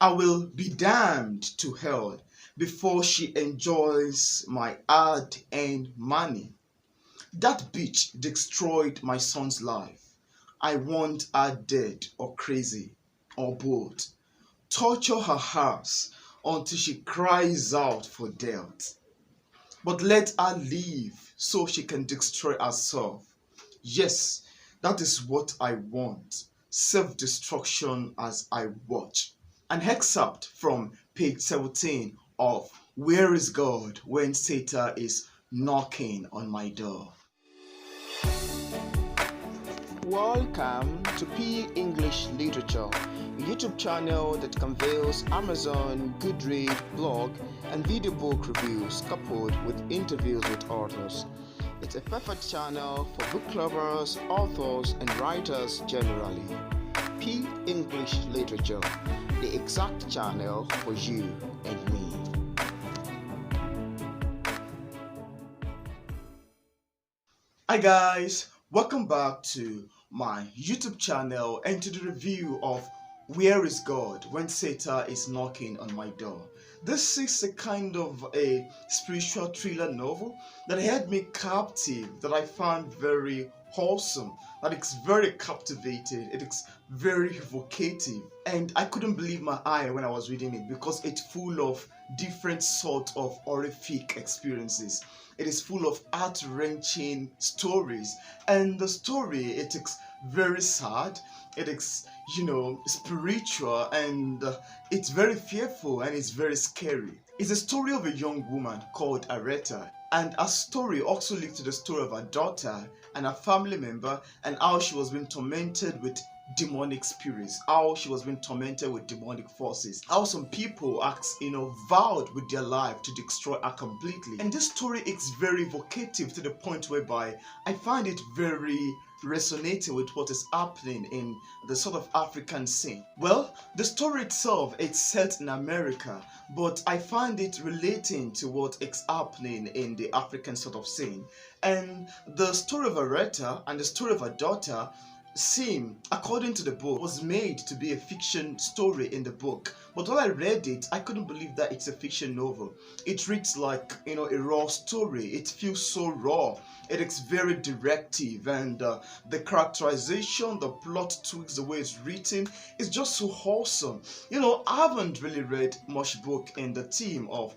I will be damned to hell before she enjoys my hard-earned money. That bitch destroyed my son's life. I want her dead or crazy or both. Torture her ass until she cries out for death. But let her live so she can destroy herself. Yes, that is what I want. Self-destruction as I watch. An excerpt from page 17 of Where is God When Satan is Knocking on My Door? Welcome to P English Literature, a YouTube channel that conveys Amazon, Goodreads, blog, and video book reviews coupled with interviews with authors. It's a perfect channel for book lovers, authors, and writers generally. P English Literature, the exact channel for you and me. Hi guys, welcome back to my YouTube channel and to the review of Where is God When Satan is Knocking on My Door. This is a kind of a spiritual thriller novel that had me captive, that I found very wholesome, that it's very captivating, it's very evocative, and I couldn't believe my eye when I was reading it because it's full of different sort of horrific experiences. It is full of heart-wrenching stories, and the story, it is very sad, it is, spiritual, and it's very fearful, and it's very scary. It's a story of a young woman called Areta, and her story also leads to the story of her daughter and her family member, and how she was being tormented with demonic spirits, how she was being tormented with demonic forces, how some people vowed with their life to destroy her completely. And this story is very evocative to the point whereby I find it very resonating with what is happening in the sort of African scene. Well, the story itself, it's set in America, but I find it relating to what is happening in the African sort of scene. And the story of Areta and the story of her daughter seem, according to the book, was made to be a fiction story in the book. But when I read it, I couldn't believe that it's a fiction novel. It reads like, a raw story. It feels so raw. It is very directive, and the characterization, the plot twists, the way it's written, is just so wholesome. I haven't really read much book in the theme of,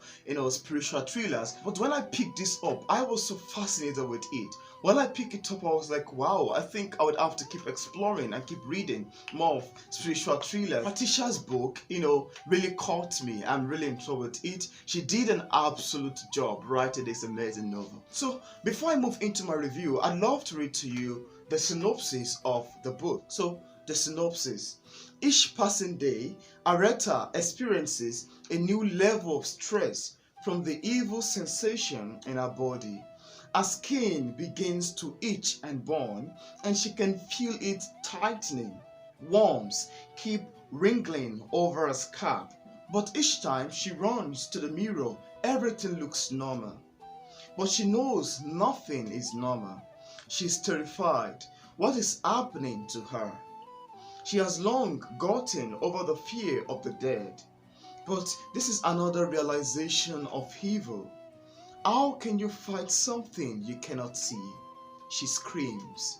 spiritual thrillers, but when I picked this up, I was so fascinated with it. When I picked it up, I was like, wow, I think I would have to keep exploring and keep reading more of spiritual thrillers. Patricia's book, really caught me. I'm really enjoyed with it. She did an absolute job writing this amazing novel. So before I move into my review, I'd love to read to you the synopsis of the book. So the synopsis. Each passing day, Areta experiences a new level of stress from the evil sensation in her body. Her skin begins to itch and burn, and she can feel it tightening. Worms keep wriggling over her scalp, but each time she runs to the mirror, everything looks normal. But she knows nothing is normal. She's terrified. What is happening to her? She has long gotten over the fear of the dead, but this is another realization of evil. How can you fight something you cannot see? She screams.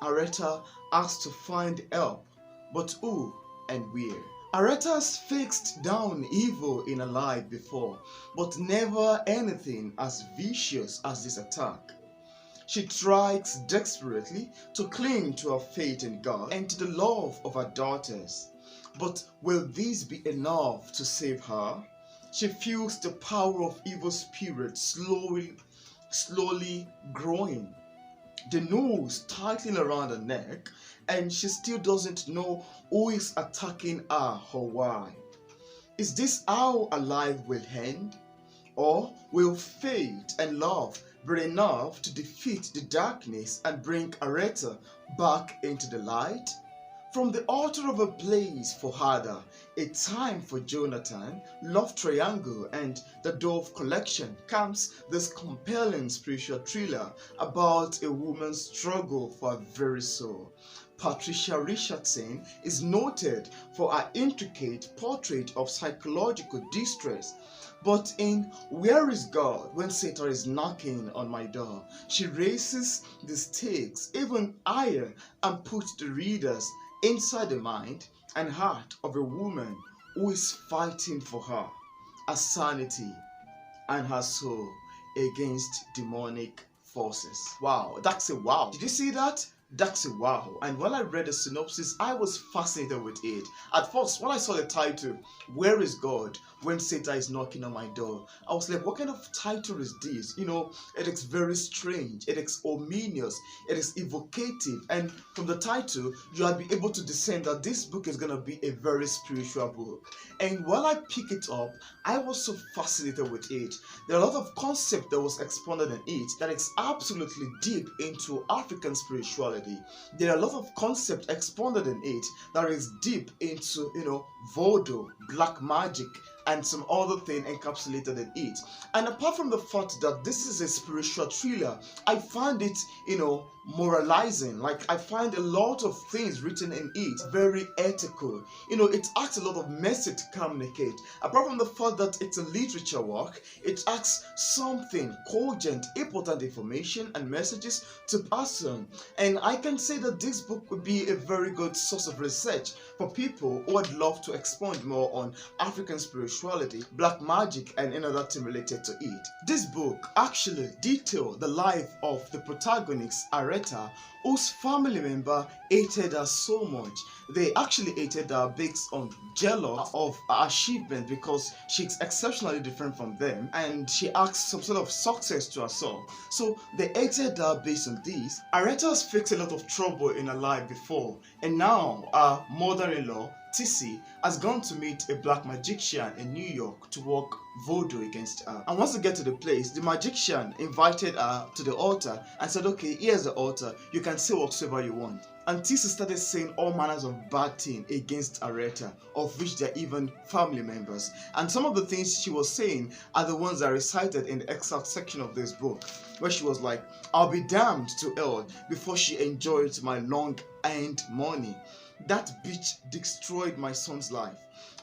Areta asks to find help, but who and where? Areta has faced down evil in her life before, but never anything as vicious as this attack. She tries desperately to cling to her faith in God and to the love of her daughters. But will this be enough to save her? She feels the power of evil spirits slowly growing. The noose tightening around her neck, and she still doesn't know who is attacking her or why. Is this how her life will end? Or will faith and love be enough to defeat the darkness and bring Areta back into the light? From the altar of a place for Ada, A Time for Jonathan, Love Triangle, and The Dove Collection comes this compelling spiritual thriller about a woman's struggle for her very soul. Patricia Richardson, is noted for her intricate portrait of psychological distress. But in Where is God When Satan is Knocking on My Door, she raises the stakes even higher and puts the readers inside the mind and heart of a woman who is fighting for her sanity and her soul against demonic forces. Wow, that's a wow. Did you see that? That's a wow. And when I read the synopsis, I was fascinated with it. At first, when I saw the title, Where is God When Satan is Knocking on My Door, I was like, what kind of title is this? You know, it is very strange, it is ominous, it is evocative, and from the title, you will be able to discern that this book is going to be a very spiritual book. And while I pick it up, I was so fascinated with it. There are a lot of concept that was expounded in it that is absolutely deep into African spirituality. There are a lot of concepts expounded in it that is deep into, voodoo, black magic, and some other thing encapsulated in it. And apart from the fact that this is a spiritual thriller, I find it, moralizing. Like, I find a lot of things written in it very ethical. It asks a lot of message to communicate. Apart from the fact that it's a literature work, it asks something cogent, important information and messages to pass on. And I can say that this book would be a very good source of research for people who would love to expound more on African spirituality, black magic, and another thing related to it. This book actually details the life of the protagonist, Areta, whose family member hated her so much. They actually hated her based on jealous of her achievement because she's exceptionally different from them and she asked some sort of success to herself. So they hated her based on this. Areta has faced a lot of trouble in her life before, and now her mother-in-law, Tissy, has gone to meet a black magician in New York to work voodoo against her. And once they get to the place, the magician invited her to the altar and said, okay, here's the altar, you can say whatsoever you want. And Tissy started saying all manners of bad things against Areta, of which they're even family members. And some of the things she was saying are the ones that are recited in the excerpt section of this book, where she was like, I'll be damned to hell before she enjoys my long-earned money. That bitch destroyed my son's life.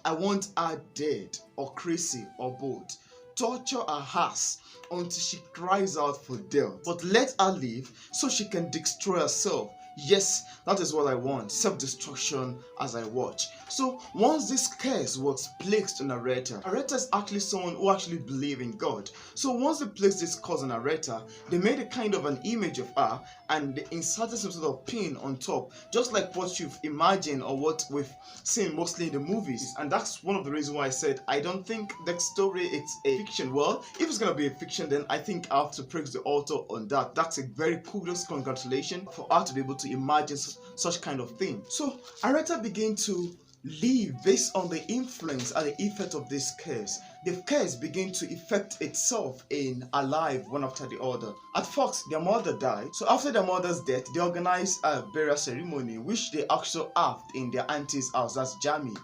I want her dead or crazy or both. Torture her ass until she cries out for death. But let her live so she can destroy herself. Yes, that is what I want. Self-destruction as I watch. So once this curse was placed on Areta, Areta is actually someone who actually believes in God. So once they placed this curse on Areta, they made a kind of an image of her and they inserted some sort of pin on top, just like what you've imagined or what we've seen mostly in the movies. And that's one of the reasons why I said I don't think that story is a fiction. Well, if it's gonna be a fiction, then I think I have to praise the author on that. That's a very kudos, congratulations for her to be able to imagine such kind of thing. So Areta began to live based on the influence and the effect of this curse. The curse began to effect itself in her life one after the other. At first, their mother died. So after their mother's death, they organized a burial ceremony, which they also have in their auntie's house, that's Jamie.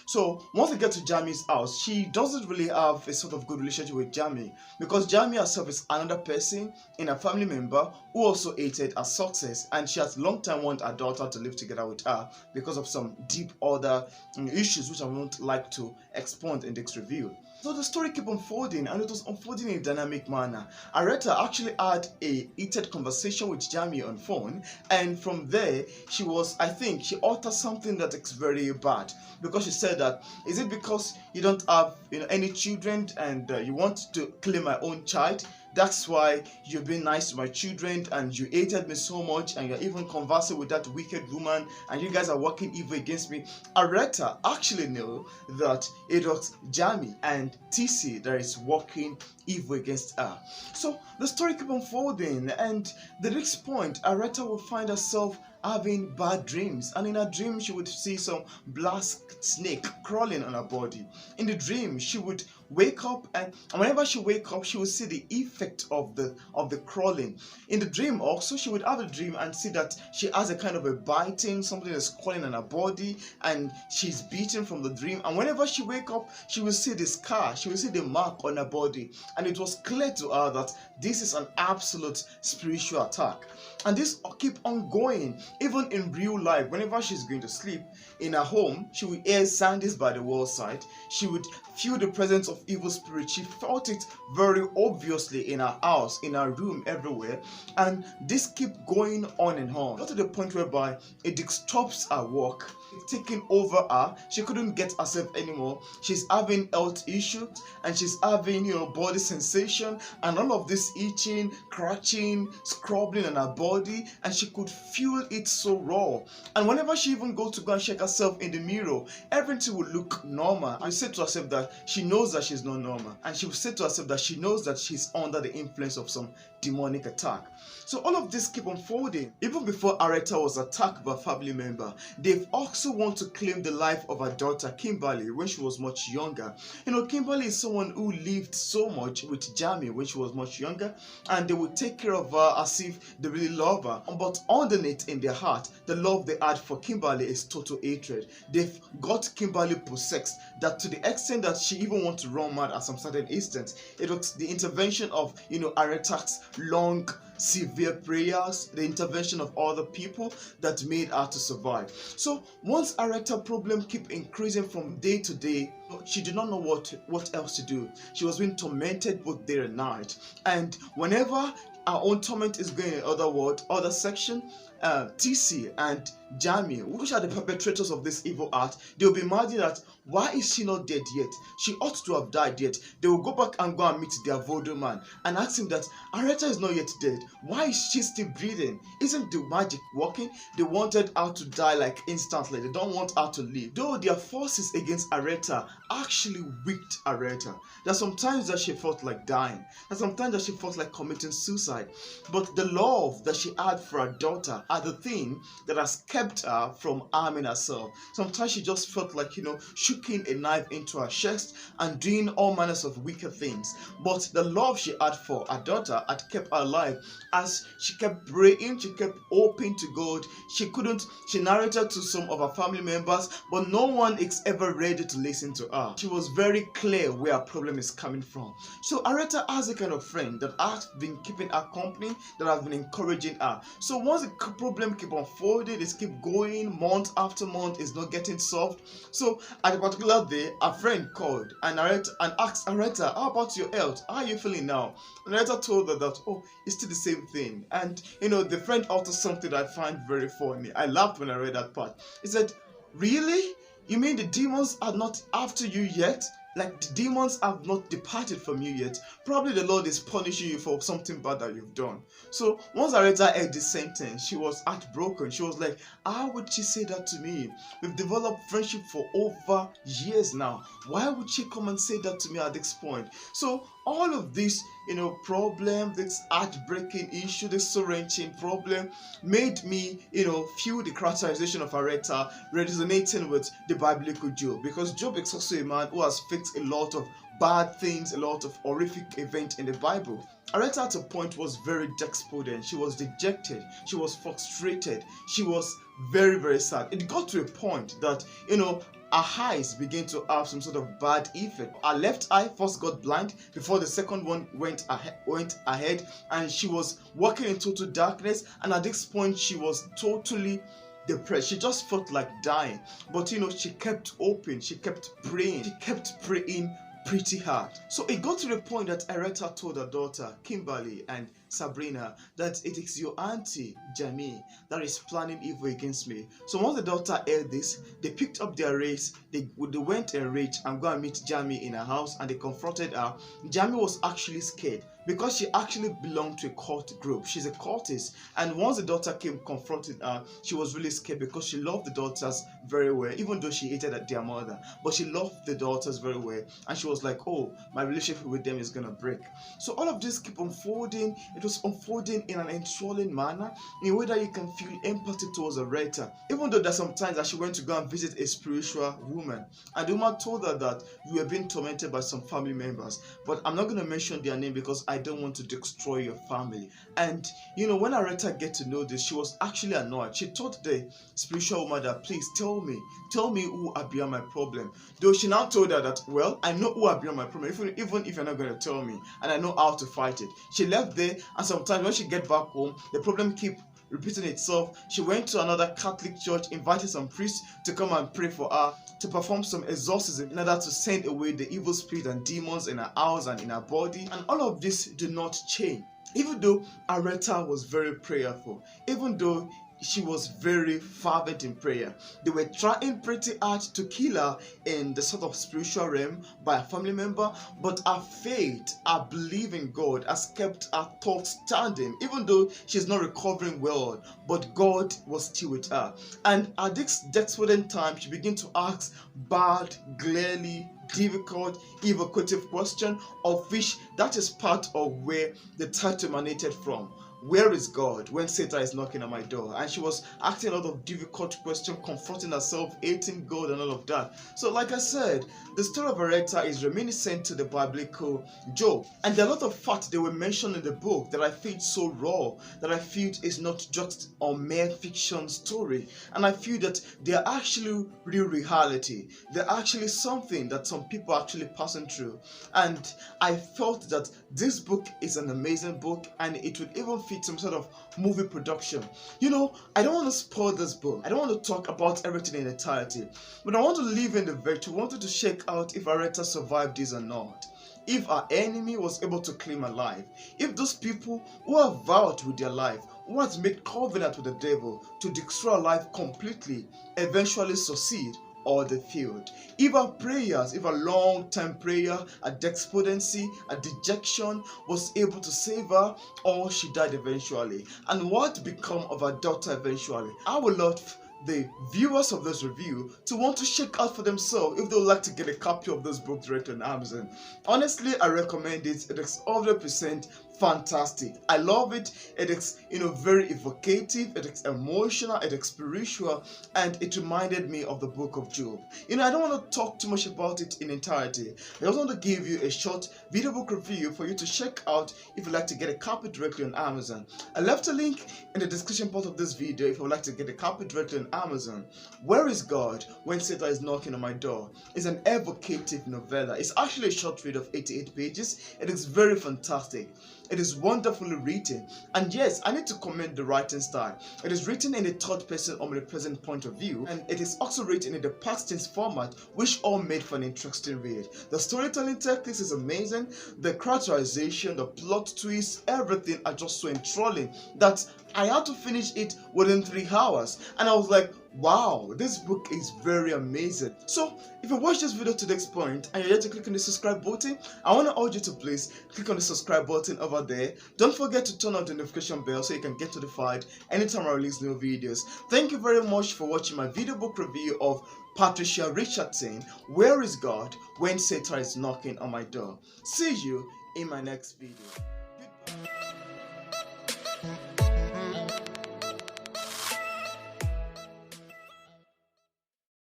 So once they get to Jamie's house, she doesn't really have a sort of good relationship with Jamie because Jamie herself is another person in a family member who also hated her success, and she has long time wanted her daughter to live together with her because of some deep other issues which I won't like to expound in this review. So the story kept unfolding, and it was unfolding in a dynamic manner. Areta actually had a heated conversation with Jamie on phone, and from there she uttered something that is very bad, because she said that, is it because you don't have any children and you want to claim my own child? That's why you've been nice to my children and you hated me so much, and you're even conversing with that wicked woman, and you guys are working evil against me. Areta actually knew that it was Jamie and Tissy that is working evil against her. So the story kept unfolding, and the next point, Areta will find herself having bad dreams, and in her dream she would see some black snake crawling on her body. In the dream she would wake up, and whenever she wake up she would see the effect of the crawling. In the dream also she would have a dream and see that she has a kind of a biting, something is crawling on her body, and she's beaten from the dream. And whenever she wake up she will see the scar, she will see the mark on her body, and it was clear to her that this is an absolute spiritual attack. And this keep on going even in real life. Whenever she's going to sleep in her home, she would hear sounds by the wall side. She would feel the presence of evil spirit. She felt it very obviously in her house, in her room, everywhere. And this keep going on and on, got to the point whereby it disturbs her work. It's taking over her. She couldn't get herself anymore. She's having health issues, and she's having body sensation and all of this itching, scratching, scrubbing on her body, and she could feel it so raw. And whenever she even goes to go and check herself in the mirror, everything will look normal. And she said to herself that she knows that she's not normal, and she will say to herself that she knows that she's under the influence of some demonic attack. So all of this keep unfolding. Even before Aretha was attacked by a family member, they've also want to claim the life of her daughter Kimberly when she was much younger. Kimberly is someone who lived so much with Jamie when she was much younger, and they would take care of her as if they really love her. But underneath in their heart, the love they had for Kimberly is total hatred. They've got Kimberly possessed, that to the extent that she even wants to run mad at some certain instance. It was the intervention of Aretha's long severe prayers, the intervention of other people that made her to survive. So once Aretha's problem keep increasing from day to day, she did not know what else to do. She was being tormented both day and night, and whenever our own torment is going in other section, TC and Jamie, which are the perpetrators of this evil act, they will be mad that why is she not dead yet? She ought to have died yet. They will go back and go and meet their voodoo man and ask him that Aretha is not yet dead. Why is she still breathing? Isn't the magic working? They wanted her to die like instantly. They don't want her to live. Though their forces against Aretha actually weakened Aretha. There's sometimes that she felt like dying, and sometimes that she felt like committing suicide. But the love that she had for her daughter are the thing that has kept her from harming herself. Sometimes she just felt like, shooking a knife into her chest and doing all manners of wicked things. But the love she had for her daughter had kept her alive. As she kept praying, she kept hoping to God. She narrated to some of her family members, but no one is ever ready to listen to her. She was very clear where her problem is coming from. So Aretha has a kind of friend that has been keeping her company, that has been encouraging her. So once the problem keep unfolding, it keep going month after month, is not getting solved. So at a particular day, a friend called and asked Aretha, how about your health? How are you feeling now? And Aretha told her that, it's still the same thing. And the friend uttered something that I find very funny. I laughed when I read that part. He said, really? You mean the demons are not after you yet? Like the demons have not departed from you yet. Probably the Lord is punishing you for something bad that you've done. So once Aretha heard this sentence, she was heartbroken. She was like, how would she say that to me? We've developed friendship for over years now. Why would she come and say that to me at this point? So all of this, problem, this heartbreaking issue, this soul-wrenching problem made me, feel the characterization of Aretha resonating with the biblical Job, because Job is also a man who has faced a lot of bad things, a lot of horrific events in the Bible. Aretha at a point was very despondent. She was dejected. She was frustrated. She was very, very sad. It got to a point that, her eyes began to have some sort of bad effect. Her left eye first got blind before the second one went ahead, and she was walking in total darkness. And at this point, she was totally depressed. She just felt like dying. But she kept hoping. She kept praying. She kept praying pretty hard. So it got to the point that Aretha told her daughter Kimberly and Sabrina that it is your auntie Jamie that is planning evil against me. So once the daughter heard this, they picked up their race. They went enraged and go and meet Jamie in her house, and they confronted her. Jamie was actually scared because she actually belonged to a cult group. She's a cultist, and once the daughter came confronting her, she was really scared because she loved the daughters very well, even though she hated their mother. But she loved the daughters very well, and she was like, my relationship with them is gonna break. So all of this kept unfolding. It was unfolding in an enthralling manner, in a way that you can feel empathy towards Areta. Even though there's sometimes that she went to go and visit a spiritual woman, and the woman told her that you were being tormented by some family members, but I'm not going to mention their name because I don't want to destroy your family. And when Areta get to know this, she was actually annoyed. She told the spiritual woman that, please tell me who are beyond my problem. Though she now told her that, well, I know who are beyond my problem, even if you're not going to tell me, and I know how to fight it. She left there, and sometimes when she get back home, the problem keep repeating itself. She went to another Catholic church, invited some priests to come and pray for her, to perform some exorcism in order to send away the evil spirit and demons in her house and in her body. And all of this did not change. Even though Areta was very prayerful, even though she was very fervent in prayer, they were trying pretty hard to kill her in the sort of spiritual realm by a family member, but her faith, her belief in God has kept her thoughts standing, even though she's not recovering well, but God was still with her. And at this desperate time, she began to ask bad, glaringly difficult, evocative question, of which that is part of where the title emanated from. Where is God when Satan is knocking at my door? And she was asking a lot of difficult questions, confronting herself, hating God and all of that. So like I said, the story of Areta is reminiscent to the biblical Job. And there are a lot of facts that were mentioned in the book that I feel so raw, that I feel is not just a mere fiction story. And I feel that they are actually real reality. They're actually something that some people are actually passing through. And I felt that this book is an amazing book, and it would even fit some sort of movie production. I don't want to spoil this book. I don't want to talk about everything in entirety, but I want to leave in the virtue. I wanted to check out if Areta survived this or not. If our enemy was able to claim her life, if those people who have vowed with their life, who has made covenant with the devil to destroy her life completely, eventually succeed, or they failed. If our prayers, if a long-term prayer, a despondency, a dejection was able to save her, or she died eventually. And what become of her daughter eventually? I would love the viewers of this review to want to check out for themselves if they would like to get a copy of this book directly on Amazon. Honestly, I recommend it. It is 100% fantastic. I love it. It is very evocative, it is emotional, it is spiritual, and it reminded me of the book of Job. I don't want to talk too much about it in entirety. I just want to give you a short video book review for you to check out if you'd like to get a copy directly on Amazon. I left a link in the description part of this video if you would like to get a copy directly on Amazon. Where is God when Satan is knocking on my door? It's an evocative novella. It's actually a short read of 88 pages. It is very fantastic. It is wonderfully written, and yes, I need to commend the writing style. It is written in a third person omnipresent point of view, and it is also written in the past tense format, which all made for an interesting read. The storytelling techniques is amazing, the characterization, the plot twists, everything are just so enthralling that I had to finish it within 3 hours, and I was like, wow, this book is very amazing. So if you watch this video to this point and you're yet to click on the subscribe button, I want to urge you to please click on the subscribe button over there. Don't forget to turn on the notification bell so you can get notified anytime I release new videos. Thank you very much for watching my video book review of Patricia Richardson, Where is God when Satan is knocking on my door. See you in my next video. Goodbye.